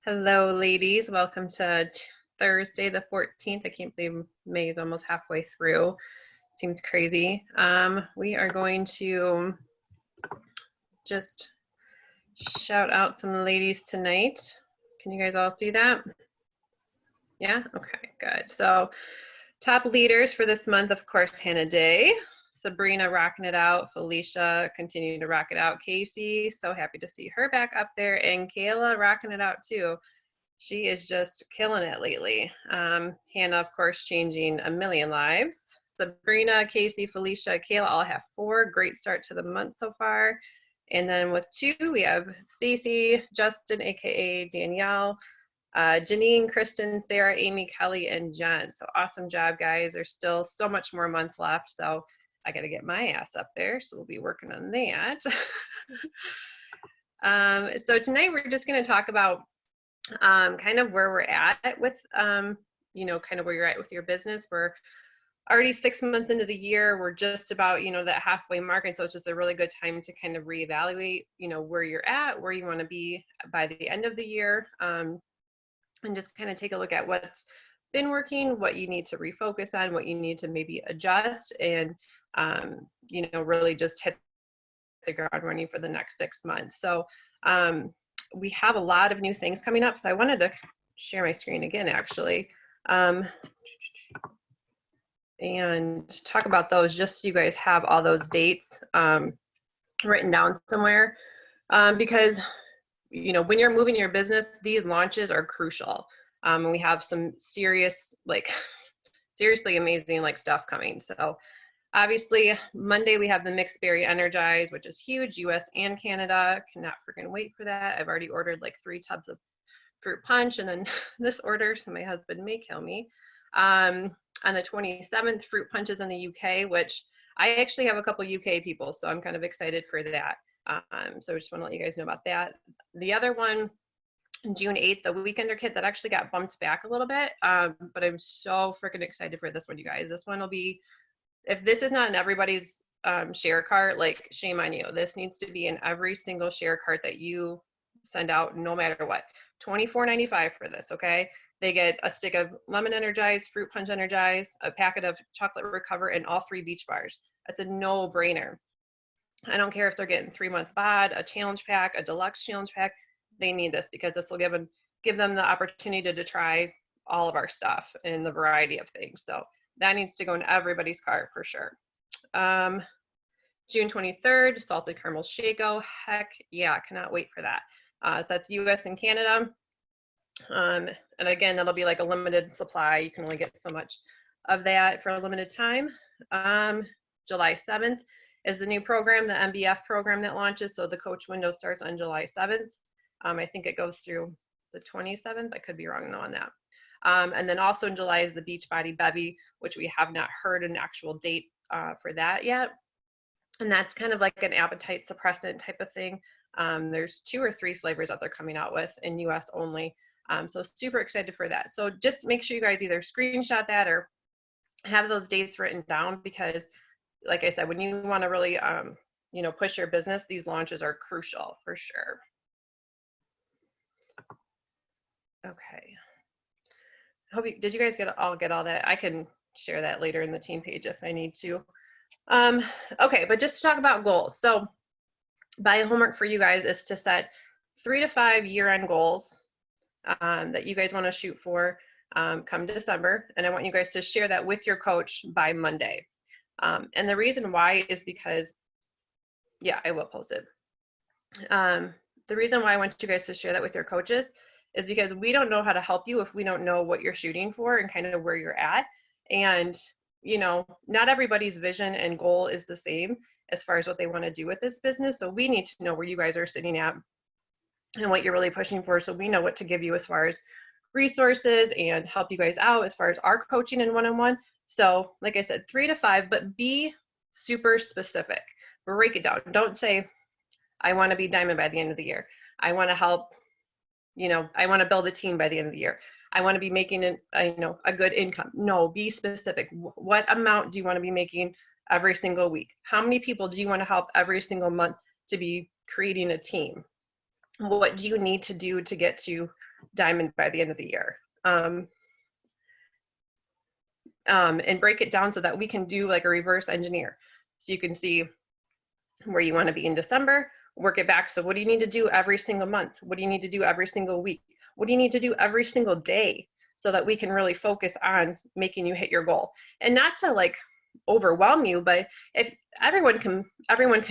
Hello, ladies. Welcome to Thursday the 14th. I can't believe May is almost halfway through. Seems crazy. We are going to just shout out some ladies tonight. Can you guys all see that? Yeah? Okay, good. So top leaders for this month, of course, Hannah Day. Sabrina rocking it out. Felicia continuing to rock it out. Casey, so happy to see her back up there. And Kayla rocking it out too. She is just killing it lately. Hannah, of course, changing a million lives. Sabrina, Casey, Felicia, Kayla all have 4. Great start to the month so far. And then with 2, we have Stacy, Justin, aka Danielle, Janine, Kristen, Sarah, Amy, Kelly, and Jen. So awesome job, guys. There's still so much more months left. So I got to get my ass up there. So we'll be working on that. So tonight we're just going to talk about kind of where we're at with, kind of where you're at with your business. We're already 6 months into the year. We're just about, that halfway mark. And so it's just a really good time to kind of reevaluate, where you're at, where you want to be by the end of the year, and just kind of take a look at what's been working, what you need to refocus on, what you need to maybe adjust, and, really just hit the ground running for the next 6 months. So, we have a lot of new things coming up, so I wanted to share my screen again, actually, and talk about those just so you guys have all those dates written down somewhere, because, when you're moving your business, these launches are crucial, and we have some serious, seriously amazing, stuff coming. So obviously, Monday we have the Mixed Berry Energize, which is huge, US and Canada. Cannot freaking wait for that. I've already ordered 3 tubs of fruit punch, and then this order, so my husband may kill me. On the 27th, fruit punches in the UK, which I actually have a couple UK people, so I'm kind of excited for that. So I just want to let you guys know about that. The other one, June 8th, the Weekender kit, that actually got bumped back a little bit, but I'm so freaking excited for this one, you guys. This one will be, if this is not in everybody's share cart, shame on you. This needs to be in every single share cart that you send out, no matter what. $24.95 for this, okay? They get a stick of lemon Energize, fruit punch Energize, a packet of chocolate Recover, and all 3 beach bars. That's a no-brainer. I don't care if they're getting 3-month bod, a challenge pack, a deluxe challenge pack. They need this because this will give them the opportunity to try all of our stuff and the variety of things. So that needs to go in everybody's cart for sure. June 23rd, salted caramel Shako. Heck yeah, cannot wait for that. So that's US and Canada. And again, that'll be a limited supply. You can only get so much of that for a limited time. July 7th is the new program, the MBF program that launches. So the coach window starts on July 7th. I think it goes through the 27th. I could be wrong on that. And then also in July is the Beachbody Bevy, which we have not heard an actual date for that yet. And that's kind of like an appetite suppressant type of thing. There's 2 or 3 flavors that they're coming out with in US only. So super excited for that. So just make sure you guys either screenshot that or have those dates written down, because like I said, when you want to really, push your business, these launches are crucial for sure. Okay. Did you guys get all that? I can share that later in the team page if I need to. Okay, but just to talk about goals. So my homework for you guys is to set 3 to 5 year-end goals that you guys want to shoot for come December. And I want you guys to share that with your coach by Monday. And the reason why is because, yeah, I will post it. The reason why I want you guys to share that with your coaches is because we don't know how to help you if we don't know what you're shooting for and kind of where you're at. And, not everybody's vision and goal is the same as far as what they want to do with this business. So we need to know where you guys are sitting at and what you're really pushing for, so we know what to give you as far as resources and help you guys out as far as our coaching and one-on-one. So like I said, 3 to 5, but be super specific. Break it down. Don't say, I want to be diamond by the end of the year. I want to help, I want to build a team by the end of the year. I want to be making a good income. No, be specific. What amount do you want to be making every single week? How many people do you want to help every single month to be creating a team? What do you need to do to get to diamond by the end of the year. And break it down so that we can do like a reverse engineer. So you can see where you want to be in December, work it back. So what do you need to do every single month? What do you need to do every single week? What do you need to do every single day so that we can really focus on making you hit your goal? And not to like overwhelm you, but if everyone can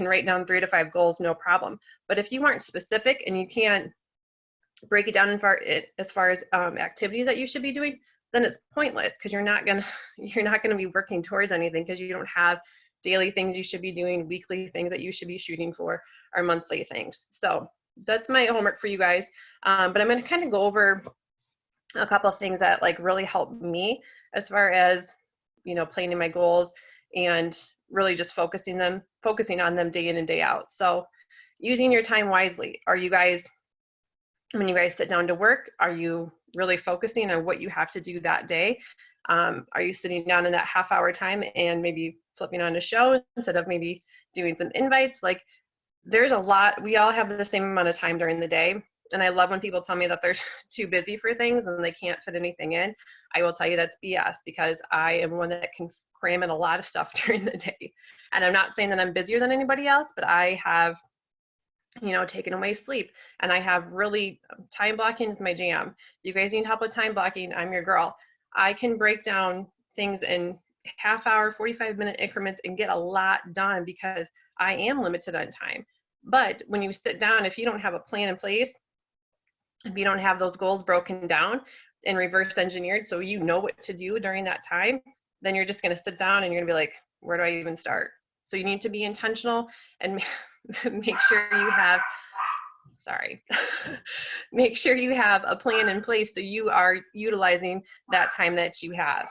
write down 3 to 5 goals, no problem. But if you aren't specific and you can't break it down as far as activities that you should be doing, then it's pointless, because you're not gonna be working towards anything, because you don't have daily things you should be doing, weekly things that you should be shooting for, or monthly things. So that's my homework for you guys. But I'm going to kind of go over a couple of things that like really helped me as far as, planning my goals and really just focusing on them day in and day out. So using your time wisely. Are you guys, when you guys sit down to work, are you really focusing on what you have to do that day? Are you sitting down in that half-hour time and maybe flipping on a show instead of maybe doing some invites? Like, there's a lot. We all have the same amount of time during the day. And I love when people tell me that they're too busy for things and they can't fit anything in. I will tell you that's BS, because I am one that can cram in a lot of stuff during the day. And I'm not saying that I'm busier than anybody else, but I have, taken away sleep, and I have really, time blocking is my jam. You guys need help with time blocking, I'm your girl. I can break down things in half-hour, 45-minute increments and get a lot done because I am limited on time. But when you sit down, if you don't have a plan in place, if you don't have those goals broken down and reverse engineered so you know what to do during that time, then you're just going to sit down and you're going to be like, where do I even start? So you need to be intentional and make sure you have, make sure you have a plan in place so you are utilizing that time that you have.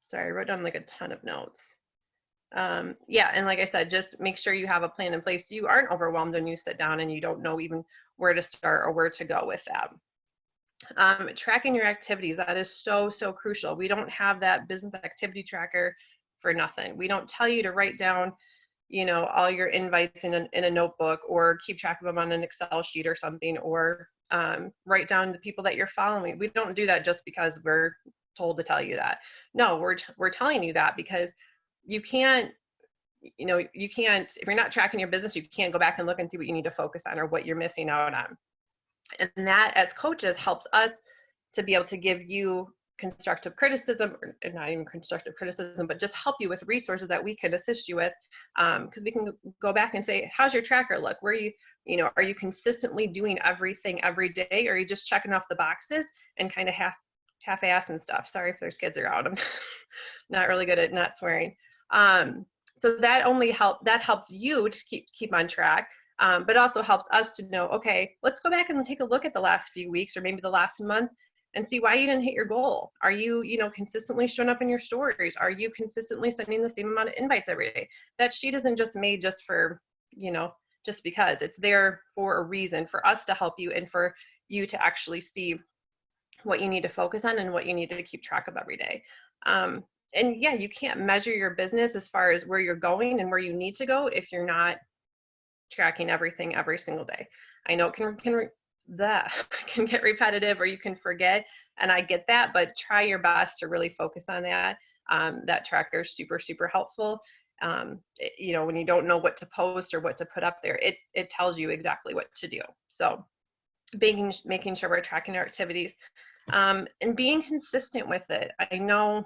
Sorry, I wrote down like a ton of notes. Yeah, and like I said, just make sure you have a plan in place so you aren't overwhelmed when you sit down and you don't know even where to start or where to go with that. Tracking your activities, that is so, so crucial. We don't have that business activity tracker for nothing. We don't tell you to write down, all your invites in a notebook, or keep track of them on an Excel sheet or something, or write down the people that you're following. We don't do that just because we're told to tell you that. No, we're telling you that because you can't, if you're not tracking your business, you can't go back and look and see what you need to focus on or what you're missing out on. And that, as coaches, helps us to be able to give you constructive criticism, or not even constructive criticism, but just help you with resources that we can assist you with. Because we can go back and say, how's your tracker look? Where are you consistently doing everything every day? Or are you just checking off the boxes and kind of half-ass and stuff? Sorry if there's kids around. I'm not really good at not swearing. So that helps you to keep on track. But also helps us to know, okay, let's go back and take a look at the last few weeks or maybe the last month and see why you didn't hit your goal. Are you, consistently showing up in your stories? Are you consistently sending the same amount of invites every day? That sheet isn't just made just for, just because. It's there for a reason, for us to help you and for you to actually see what you need to focus on and what you need to keep track of every day. And yeah, you can't measure your business as far as where you're going and where you need to go if you're not tracking everything every single day. I know it can get repetitive, or you can forget, and I get that, but try your best to really focus on that. That tracker is super, super helpful. When you don't know what to post or what to put up there, it tells you exactly what to do. So making sure we're tracking our activities, and being consistent with it. I know,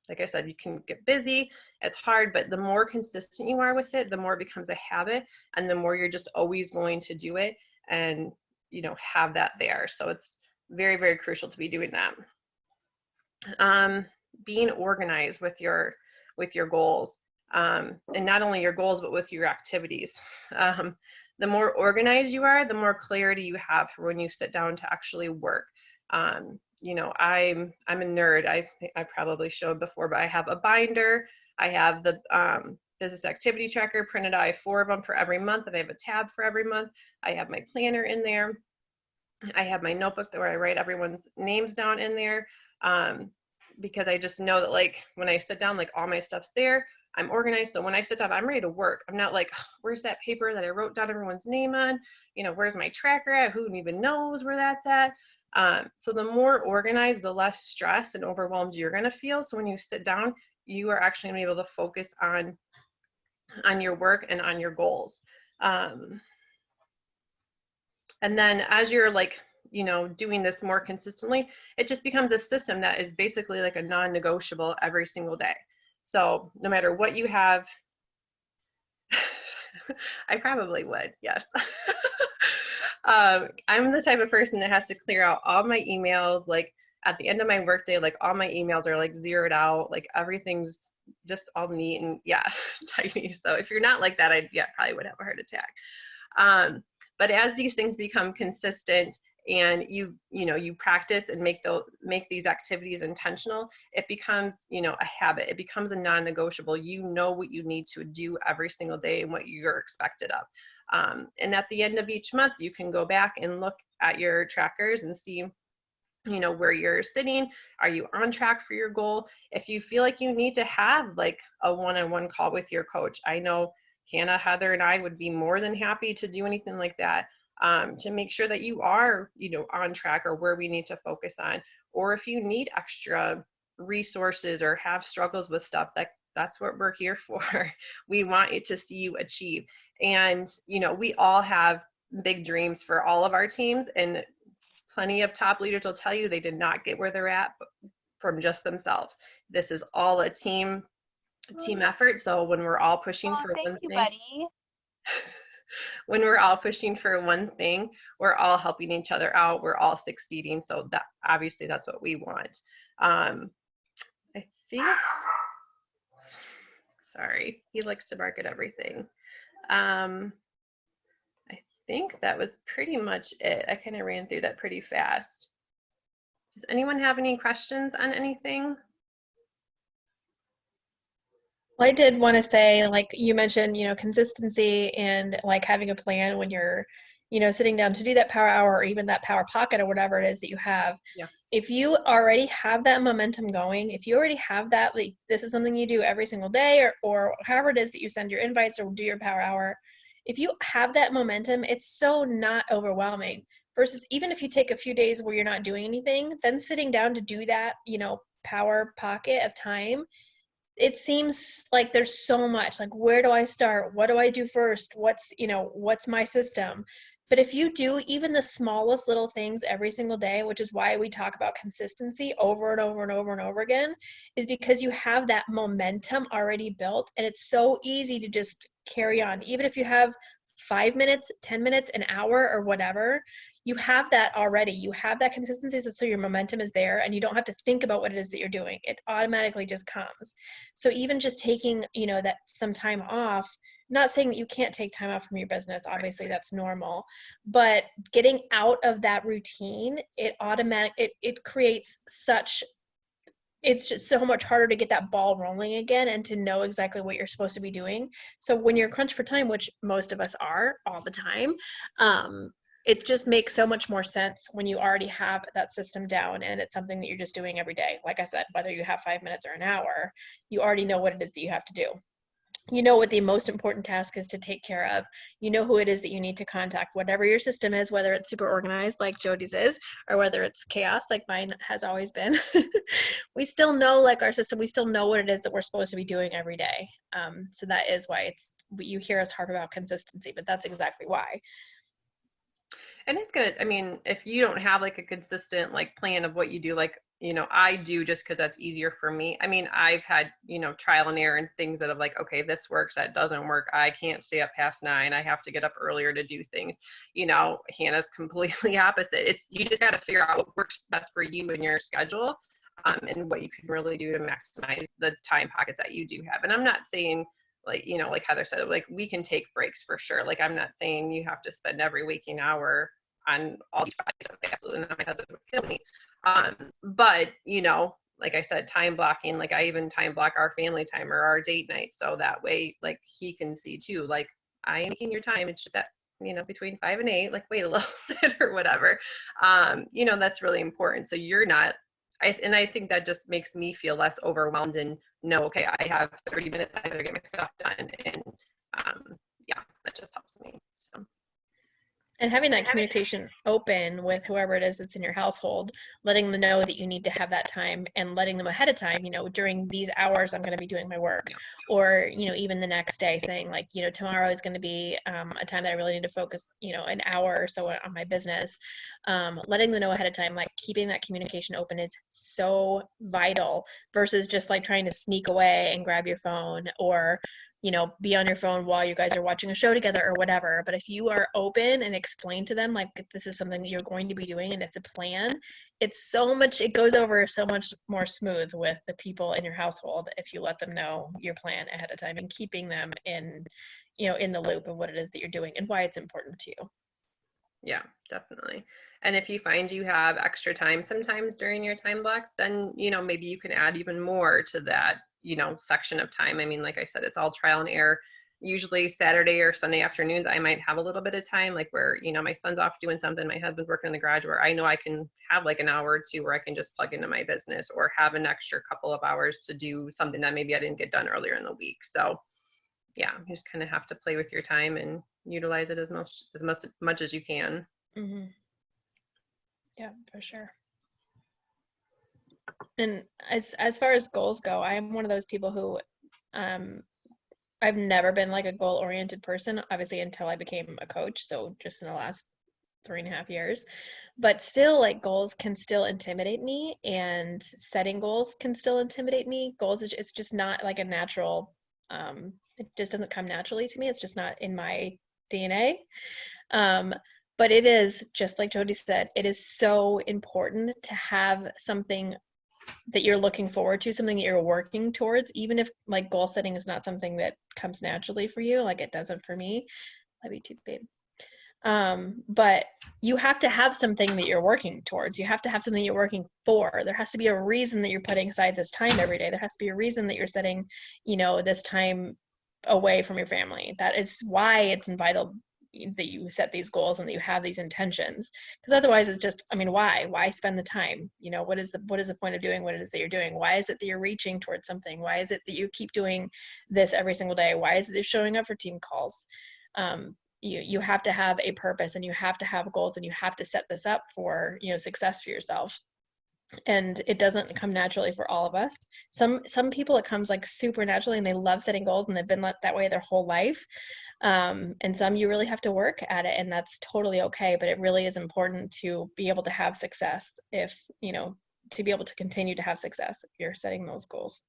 like I said, you can get busy, it's hard, but the more consistent you are with it, the more it becomes a habit, and the more you're just always going to do it and, have that there. So it's very, very crucial to be doing that. Being organized with your goals, and not only your goals, but with your activities. The more organized you are, the more clarity you have for when you sit down to actually work. I'm a nerd. I probably showed before, but I have a binder. I have the business activity tracker printed out. I have 4 of them for every month, and I have a tab for every month. I have my planner in there. I have my notebook where I write everyone's names down in there, because I just know that, like, when I sit down, like, all my stuff's there. I'm organized. So when I sit down, I'm ready to work. I'm not like, where's that paper that I wrote down everyone's name on? Where's my tracker at? Who even knows where that's at? So the more organized, the less stress and overwhelmed you're going to feel. So when you sit down, you are actually going to be able to focus on your work and on your goals. And then as you're doing this more consistently, it just becomes a system that is basically like a non-negotiable every single day. So no matter what you have, I probably would, yes. I'm the type of person that has to clear out all my emails, like at the end of my workday, like all my emails are like zeroed out, like everything's just all neat and tiny. So if you're not like that, I probably would have a heart attack. But as these things become consistent and you practice and make these activities intentional, it becomes, a habit. It becomes a non-negotiable. You know what you need to do every single day and what you're expected of. And at the end of each month, you can go back and look at your trackers and see, where you're sitting. Are you on track for your goal? If you feel like you need to have like a one-on-one call with your coach, I know Hannah, Heather, and I would be more than happy to do anything like that, to make sure that you are, on track or where we need to focus on. Or if you need extra resources or have struggles with stuff, that's what we're here for. We want you to see you achieve. And, we all have big dreams for all of our teams, and plenty of top leaders will tell you they did not get where they're at from just themselves. This is all a team effort. So when we're all pushing for one thing, buddy. when we're all pushing for one thing, we're all helping each other out. We're all succeeding. So that obviously that's what we want. I think, sorry, he likes to bark at everything. I think that was pretty much it. I kind of ran through that pretty fast. Does anyone have any questions on anything? Well, I did want to say, like you mentioned, consistency and like having a plan when you're, sitting down to do that power hour or even that power pocket or whatever it is that you have. Yeah. If you already have that momentum going, if you already have that, like this is something you do every single day or however it is that you send your invites or do your power hour, if you have that momentum, it's so not overwhelming. Versus even if you take a few days where you're not doing anything, then sitting down to do that, power pocket of time, it seems like there's so much, like where do I start? What do I do first? What's my system? But if you do even the smallest little things every single day, which is why we talk about consistency over and over and over and over again, is because you have that momentum already built and it's so easy to just carry on. Even if you have 5 minutes, 10 minutes, an hour or whatever, you have that already. You have that consistency, so your momentum is there and you don't have to think about what it is that you're doing. It automatically just comes. So even just taking, that some time off, not saying that you can't take time off from your business, obviously that's normal, but getting out of that routine, it creates it's just so much harder to get that ball rolling again and to know exactly what you're supposed to be doing. So when you're crunched for time, which most of us are all the time, it just makes so much more sense when you already have that system down and it's something that you're just doing every day. Like I said, whether you have 5 minutes or an hour, you already know what it is that you have to do. You know what the most important task is to take care of. You know who it is that you need to contact, whatever your system is, whether it's super organized like Jody's is, or whether it's chaos like mine has always been. We still know, like our system, we still know what it is that we're supposed to be doing every day. So that is why you hear us harp about consistency, but that's exactly why. And it's gonna, I mean, if you don't have like a consistent like plan of what you do, like, I do just because that's easier for me. I mean, I've had, trial and error and things that have like, okay, this works, that doesn't work. I can't stay up past 9. I have to get up earlier to do things. Hannah's completely opposite. You just got to figure out what works best for you and your schedule, and what you can really do to maximize the time pockets that you do have. And I'm not saying like, like Heather said, like we can take breaks for sure. Like I'm not saying you have to spend every waking hour on all these projects. Absolutely not. My husband would kill me. But like I said, time blocking, like I even time block our family time or our date night. So that way, like he can see too, like I am making your time. It's just that, between 5 and 8, like wait a little bit or whatever. That's really important. So you're not, I think that just makes me feel less overwhelmed and know, okay, I have 30 minutes, I better get my stuff done. And yeah, that just helps me. So. And having that communication open with whoever it is that's in your household, letting them know that you need to have that time and letting them ahead of time, during these hours, I'm going to be doing my work. Yeah. Or, even the next day saying like, tomorrow is going to be a time that I really need to focus, an hour or so on my business. Letting them know ahead of time, like keeping that communication open is so vital versus just like trying to sneak away and grab your phone or be on your phone while you guys are watching a show together or whatever. But if you are open and explain to them, like, this is something that you're going to be doing and it's a plan, it goes over so much more smooth with the people in your household if you let them know your plan ahead of time and keeping them in the loop of what it is that you're doing and why it's important to you. Yeah, definitely. And if you find you have extra time sometimes during your time blocks, then, maybe you can add even more to that, section of time. I mean, like I said, it's all trial and error. Usually Saturday or Sunday afternoons, I might have a little bit of time, like where, my son's off doing something, my husband's working in the garage, where I know I can have like an hour or two where I can just plug into my business or have an extra couple of hours to do something that maybe I didn't get done earlier in the week. So yeah, you just kind of have to play with your time and utilize it as much as you can. Mm-hmm. Yeah, for sure. And as far as goals go, I am one of those people who I've never been like a goal oriented person, obviously, until I became a coach. So just in the last 3.5 years, but still, like, goals can still intimidate me and setting goals can still intimidate me. It's just not like a natural, it just doesn't come naturally to me. It's just not in my DNA. But it is, just like Jody said, it is so important to have something that you're looking forward to, something that you're working towards, even if like goal setting is not something that comes naturally for you, like it doesn't for me. Love you too, babe. But you have to have something that you're working towards. You have to have something you're working for. There has to be a reason that you're putting aside this time every day. There has to be a reason that you're setting, this time away from your family. That is why it's vital that you set these goals and that you have these intentions, because otherwise it's just, why spend the time? What is the point of doing what it is that you're doing? Why is it that you're reaching towards something? Why is it that you keep doing this every single day? Why is it that you're showing up for team calls? You have to have a purpose and you have to have goals and you have to set this up for success for yourself. And it doesn't come naturally for all of us. Some people it comes like super naturally and they love setting goals and they've been that way their whole life. And some you really have to work at it, and that's totally okay. But it really is important to be able to have success to be able to continue to have success if you're setting those goals.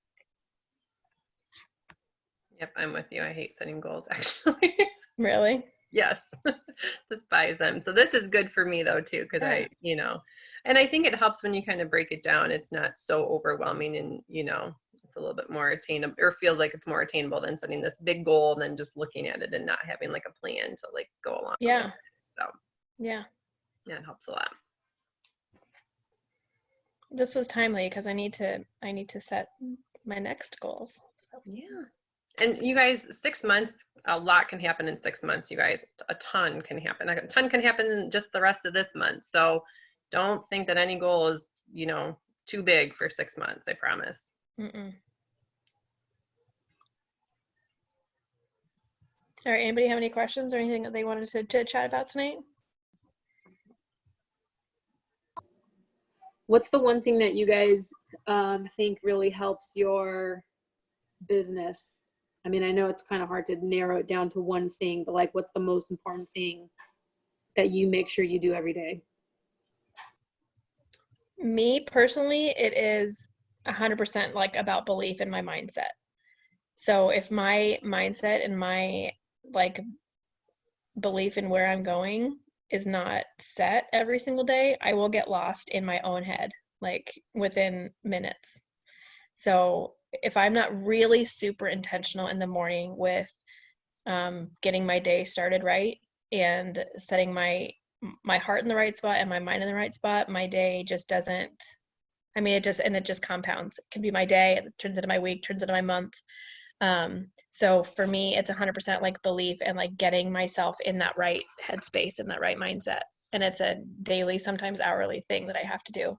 Yep, I'm with you. I hate setting goals, actually. Really? Yes. Despise them. So this is good for me though too, because and I think it helps when you kind of break it down. It's not so overwhelming, and it's a little bit more attainable, or feels like it's more attainable than setting this big goal and then just looking at it and not having like a plan to like go along with it. So yeah, it helps a lot. This was timely because I need to set my next goals. So. Yeah. And you guys, 6 months, a lot can happen in 6 months, you guys. A ton can happen. A ton can happen in just the rest of this month. So don't think that any goal is, too big for 6 months, I promise. Mm-mm. All right, anybody have any questions or anything that they wanted to chat about tonight? What's the one thing that you guys think really helps your business? I mean, I know it's kind of hard to narrow it down to one thing, but like, what's the most important thing that you make sure you do every day? Me personally, it is 100% like about belief in my mindset. So if my mindset and my like belief in where I'm going is not set every single day, I will get lost in my own head, like within minutes. So if I'm not really super intentional in the morning with getting my day started right and setting my heart in the right spot and my mind in the right spot, my day just doesn't, it just compounds. It can be my day, it turns into my week, turns into my month. So for me, it's 100% like belief and like getting myself in that right headspace and that right mindset. And it's a daily, sometimes hourly thing that I have to do.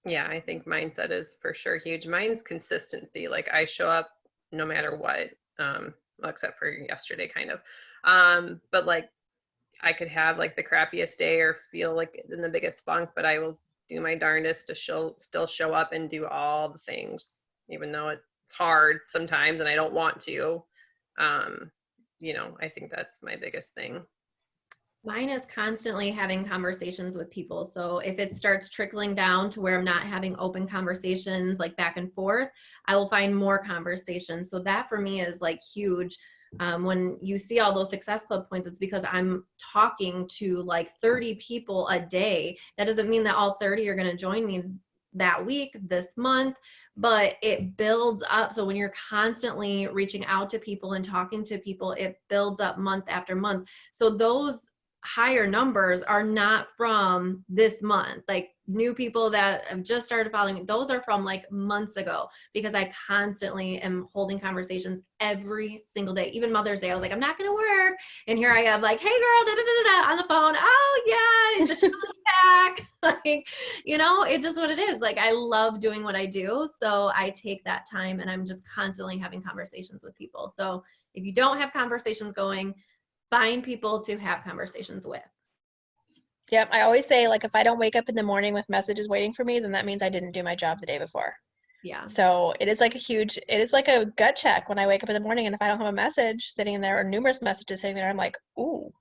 Yeah, I think mindset is for sure huge. Mine's consistency. Like I show up no matter what, well, except for yesterday kind of. But like I could have like the crappiest day or feel like in the biggest funk, but I will do my darndest to still show up and do all the things, even though it's hard sometimes and I don't want to. You know, I think that's my biggest thing. Mine is constantly having conversations with people. So if it starts trickling down to where I'm not having open conversations like back and forth, I will find more conversations. So that for me is like huge. When you see all those Success Club points, it's because I'm talking to like 30 people a day. That doesn't mean that all 30 are going to join me that week, this month, but it builds up. So when you're constantly reaching out to people and talking to people, it builds up month after month. So those higher numbers are not from this month. Like new people that have just started following, those are from like months ago, because I constantly am holding conversations every single day. Even Mother's Day, I was like, I'm not going to work. And here I am like, hey girl, da, da, da, da, on the phone. Oh yeah, the child's back. Like, you know, it's just what it is. Like, I love doing what I do. So I take that time and I'm just constantly having conversations with people. So if you don't have conversations going, find people to have conversations with. Yep. I always say, like, if I don't wake up in the morning with messages waiting for me, then that means I didn't do my job the day before. Yeah. So it is like it is like a gut check when I wake up in the morning. And if I don't have a message sitting in there or numerous messages sitting there, I'm like, ooh,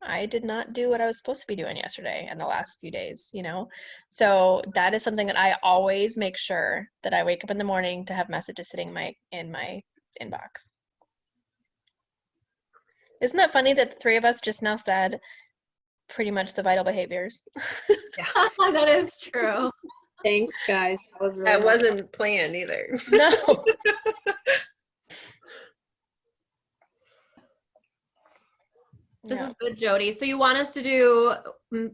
I did not do what I was supposed to be doing yesterday and the last few days, you know? So that is something that I always make sure that I wake up in the morning to have messages sitting in my inbox. Isn't that funny that the three of us just now said pretty much the vital behaviors? Yeah. That is true. Thanks, guys. That was really That helpful. wasn't planned either. No. This Yeah. is good, Jody. So you want us to do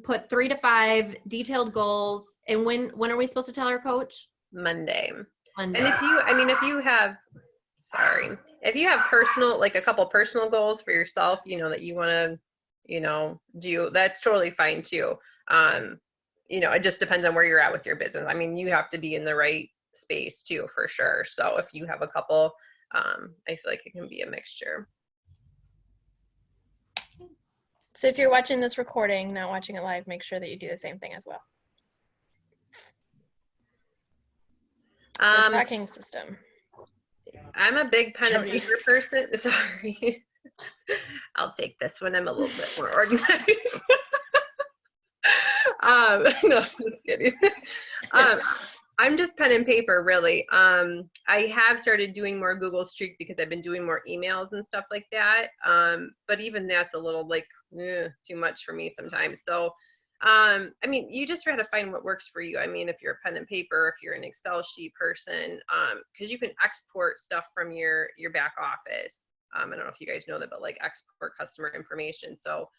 put 3 to 5 detailed goals, and when are we supposed to tell our coach? Monday. Monday. And if you have personal, like a couple personal goals for yourself, you know, that you want to, you know, do, that's totally fine too. You know, it just depends on where you're at with your business. I mean, you have to be in the right space too, for sure. So if you have a couple, I feel like it can be a mixture. So if you're watching this recording, not watching it live, make sure that you do the same thing as well. So tracking system. I'm a big pen and Jody. paper person. Sorry. I'll take this one. I'm a little bit more organized. No, just kidding. I'm just pen and paper, really. I have started doing more Google Streak because I've been doing more emails and stuff like that. But even that's a little like too much for me sometimes. So, I mean, you just try to find what works for you. I mean, if you're a pen and paper, if you're an Excel sheet person, because you can export stuff from your back office. I don't know if you guys know that, but like export customer information. So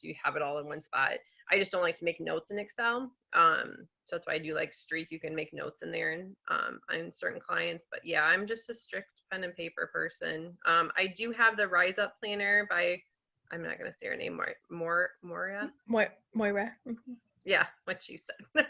you have it all in one spot. I just don't like to make notes in Excel. So that's why I do like Streak. You can make notes in there and on certain clients. But yeah, I'm just a strict pen and paper person. I do have the Rise Up Planner by, I'm not going to say her name, Moira. Moira. Yeah, what she said.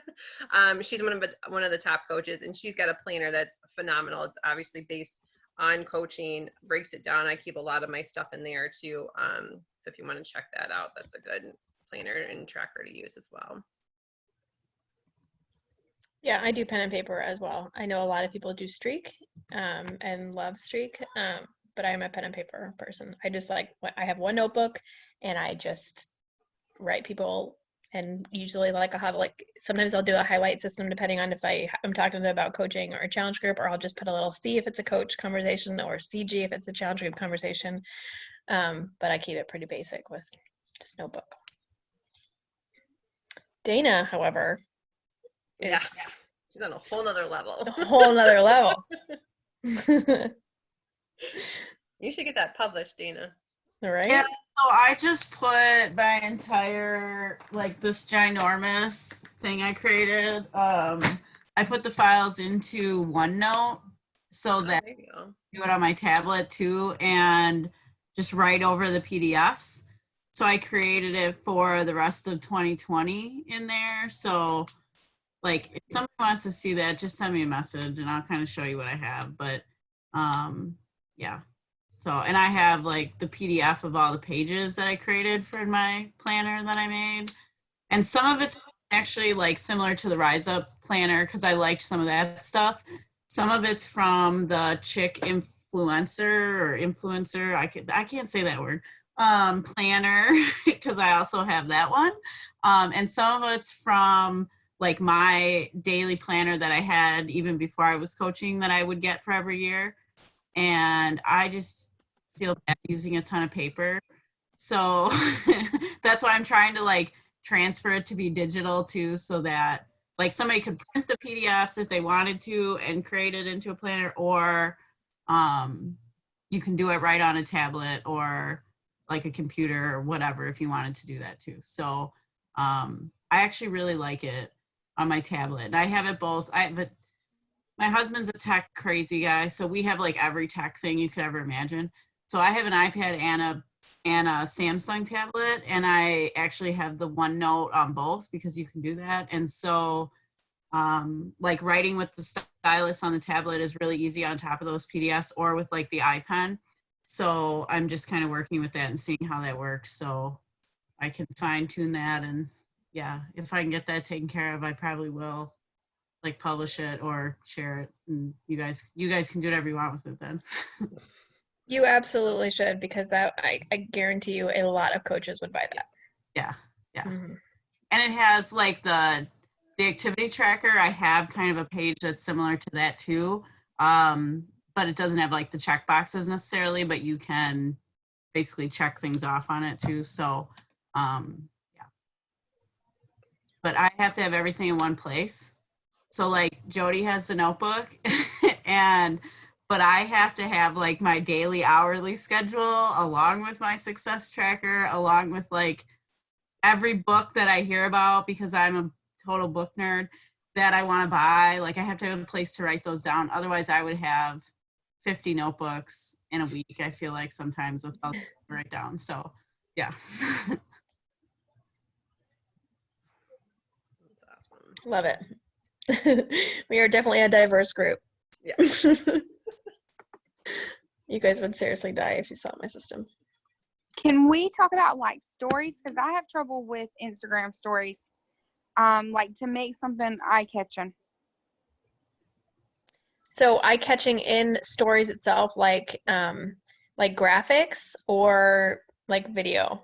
She's one of the top coaches, and she's got a planner that's phenomenal. It's obviously based on coaching, breaks it down. I keep a lot of my stuff in there too. So if you want to check that out, that's a good planner and tracker to use as well. Yeah, I do pen and paper as well. I know a lot of people do Streak and love Streak, but I'm a pen and paper person. I just like, I have one notebook and I just write people, and usually like I'll have like, sometimes I'll do a highlight system depending on if I'm talking about coaching or a challenge group, or I'll just put a little C if it's a coach conversation or CG if it's a challenge group conversation. But I keep it pretty basic with just notebook. Dana, however, is she's on a whole nother level. a whole nother level. You should get that published, Dana. All right. Yeah, so I just put my entire, like, this ginormous thing I created. I put the files into OneNote so that There you go. do it on my tablet too, and just write over the PDFs. So I created it for the rest of 2020 in there. So like if somebody wants to see that, just send me a message and I'll kind of show you what I have. But yeah. So, and I have like the PDF of all the pages that I created for my planner that I made. And some of it's actually like similar to the Rise Up planner because I liked some of that stuff. Some of it's from the Chick influencer. I can't say that word. Planner because I also have that one. And some of it's from like my daily planner that I had even before I was coaching that I would get for every year. And I just feel bad using a ton of paper. So that's why I'm trying to like transfer it to be digital too, so that like somebody could print the PDFs if they wanted to and create it into a planner, or you can do it right on a tablet or like a computer or whatever if you wanted to do that too. So I actually really like it on my tablet. And I have it both. My husband's a tech crazy guy, so we have like every tech thing you could ever imagine. So I have an iPad and a Samsung tablet, and I actually have the OneNote on both because you can do that. And so like writing with the stylus on the tablet is really easy on top of those PDFs or with like the iPen. So I'm just kind of working with that and seeing how that works. So I can fine tune that. And yeah, if I can get that taken care of, I probably will like publish it or share it. And you guys can do whatever you want with it then. You absolutely should, because that I guarantee you a lot of coaches would buy that. Yeah. Mm-hmm. And it has like the activity tracker. I have kind of a page that's similar to that too. But it doesn't have like the check boxes necessarily, but you can basically check things off on it too. So yeah. But I have to have everything in one place. So like Jody has the notebook but I have to have like my daily hourly schedule along with my success tracker, along with like every book that I hear about, because I'm a total book nerd, that I want to buy. Like I have to have a place to write those down. Otherwise I would have 50 notebooks in a week, I feel like sometimes, without to write down. So yeah. Love it. We are definitely a diverse group. Yeah. You guys would seriously die if you saw my system. Can we talk about like stories? Because I have trouble with Instagram stories. Like to make something eye-catching. So eye-catching in stories itself, like graphics or like video?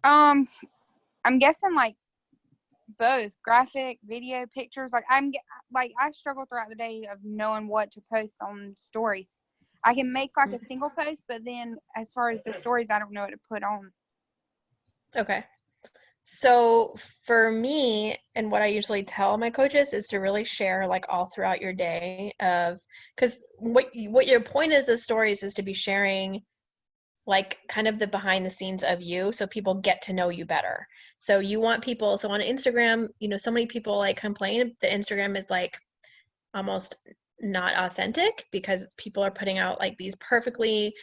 I'm guessing like both graphic, video, pictures. Like I struggle throughout the day of knowing what to post on stories. I can make like a single post, but then as far as the stories, I don't know what to put on. Okay. So for me, and what I usually tell my coaches is to really share like all throughout your day because what your point is of stories is to be sharing like kind of the behind the scenes of you, so people get to know you better. So you want people, so on Instagram, so many people like complain that Instagram is like almost not authentic because people are putting out like these perfectly,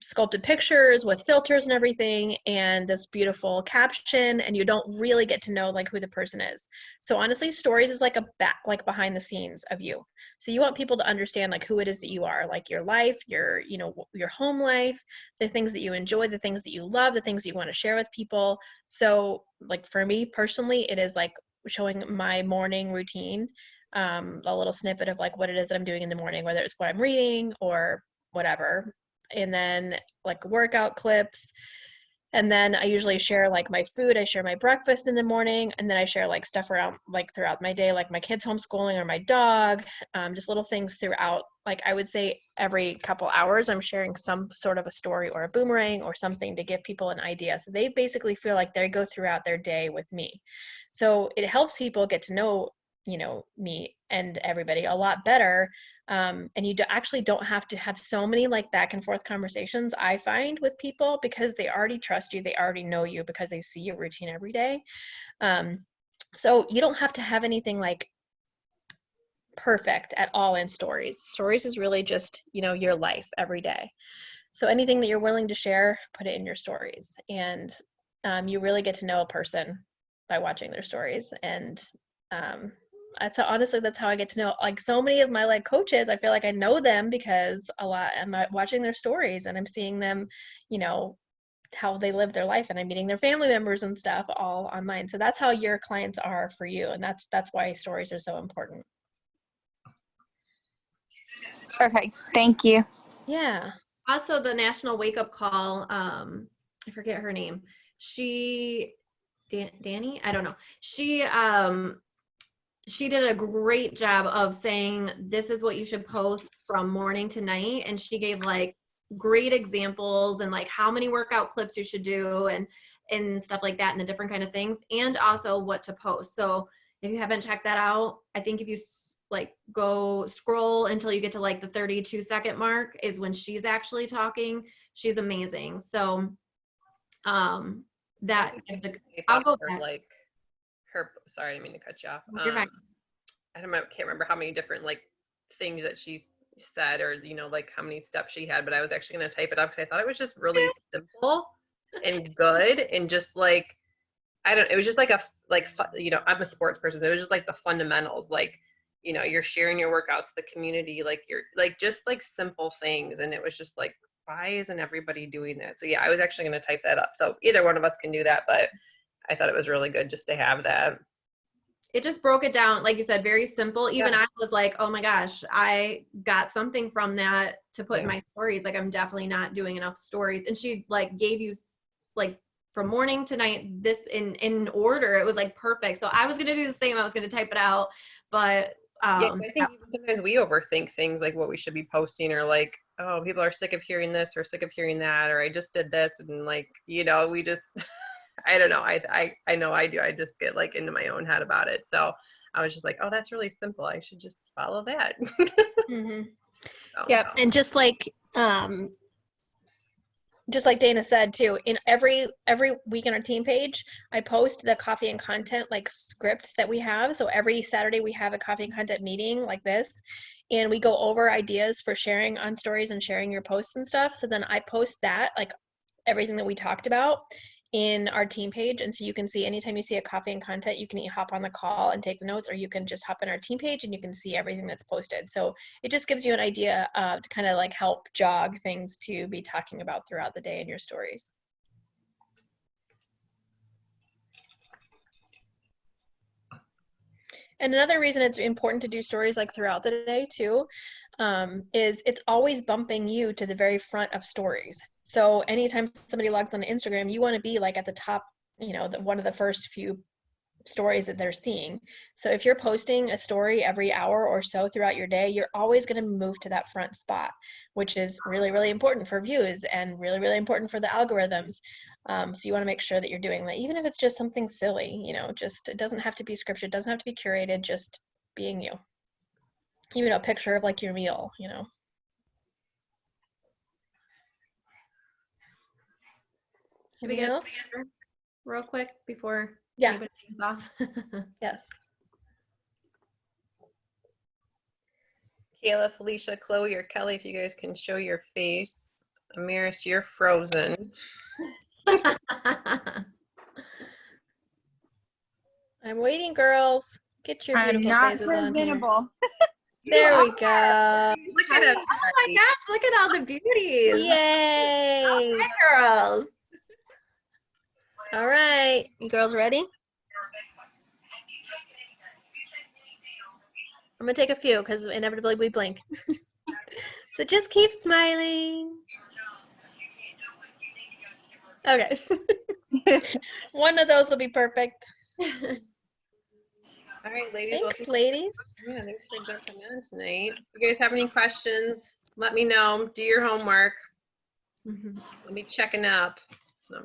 sculpted pictures with filters and everything and this beautiful caption, and you don't really get to know like who the person is. So honestly, stories is like like behind the scenes of you. So you want people to understand like who it is that you are, like your life, your home life, the things that you enjoy, the things that you love, the things that you want to share with people. So like for me personally, it is like showing my morning routine, a little snippet of like what it is that I'm doing in the morning, whether it's what I'm reading or whatever. And then like workout clips. And then I usually share like my food. I share my breakfast in the morning. And then I share like stuff around like throughout my day, like my kids homeschooling or my dog, just little things throughout. Like I would say every couple hours, I'm sharing some sort of a story or a boomerang or something to give people an idea. So they basically feel like they go throughout their day with me. So it helps people get to know me and everybody a lot better. And you actually don't have to have so many like back and forth conversations, I find, with people, because they already trust you. They already know you because they see your routine every day. So you don't have to have anything like perfect at all in stories. Stories is really just, your life every day. So anything that you're willing to share, put it in your stories. And you really get to know a person by watching their stories. And honestly, that's how I get to know, like, so many of my like coaches. I feel like I know them because I'm watching their stories, and I'm seeing them, you know, how they live their life, and I'm meeting their family members and stuff all online. So that's how your clients are for you. And that's why stories are so important. Okay, thank you. Yeah. Also, the National Wake Up Call, I forget her name. Danny? I don't know. She did a great job of saying, this is what you should post from morning to night. And she gave like great examples and like how many workout clips you should do and stuff like that, and the different kind of things, and also what to post. So if you haven't checked that out, I think if you like go scroll until you get to like the 32-second mark is when she's actually talking. She's amazing. So that I'll go back. Like her, sorry, I didn't mean to cut you off. You're fine. I can't remember how many different like things that she said, or you know, like how many steps she had, but I was actually going to type it up because I thought it was just really simple and good, and just like it was just like you know, I'm a sports person, so it was just like the fundamentals, like, you know, you're sharing your workouts, the community, like you're like just like simple things, and it was just like, why isn't everybody doing that? So yeah, I was actually going to type that up, so either one of us can do that, but I thought it was really good just to have that. It just broke it down, like you said, very simple. Even I was like, oh my gosh, I got something from that to put in my stories. Like, I'm definitely not doing enough stories. And she like gave you like from morning to night, this in order. It was like perfect. So I was going to do the same. I was going to type it out, but I think even sometimes we overthink things, like what we should be posting, or like, oh, people are sick of hearing this or sick of hearing that, or I just did this, and like, you know, we just I don't know. I know I do. I just get like into my own head about it. So I was just like, oh, that's really simple. I should just follow that. Mm-hmm. Yeah. And just like Dana said too, in every week on our team page, I post the coffee and content like scripts that we have. So every Saturday we have a coffee and content meeting like this, and we go over ideas for sharing on stories and sharing your posts and stuff. So then I post that, like everything that we talked about, in our team page. And so you can see anytime you see a coffee and content, you can hop on the call and take the notes, or you can just hop in our team page and you can see everything that's posted. So it just gives you an idea to kind of like help jog things to be talking about throughout the day in your stories. And another reason it's important to do stories like throughout the day too, is it's always bumping you to the very front of stories. So anytime somebody logs on Instagram, you want to be like at the top, you know, one of the first few stories that they're seeing. So if you're posting a story every hour or so throughout your day, you're always going to move to that front spot, which is really, really important for views and really, really important for the algorithms. So you want to make sure that you're doing that, even if it's just something silly, you know, just, it doesn't have to be scripted, it doesn't have to be curated, just being you. Even a picture of like your meal, you know. Should we get real quick before anybody comes off? Yes. Kayla, Felicia, Chloe, or Kelly, if you guys can show your face. Amiris, you're frozen. I'm waiting, girls. Get your I'm beautiful not faces on here. presentable. There we go. Look at it. Oh my gosh, look at all the beauties. Yay. Hi, girls. All right. You girls ready? I'm going to take a few because inevitably we blink. So just keep smiling. Okay. One of those will be perfect. All right, ladies. Thanks, ladies. Yeah, thanks for jumping on tonight. If you guys have any questions, let me know. Do your homework. I'll be checking up. No,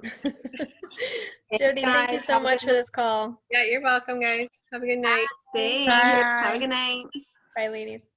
Jody, thank you so much for this call. yeah, you're welcome, guys. Have a good night. Thanks. Bye. Have a good night. Bye, ladies.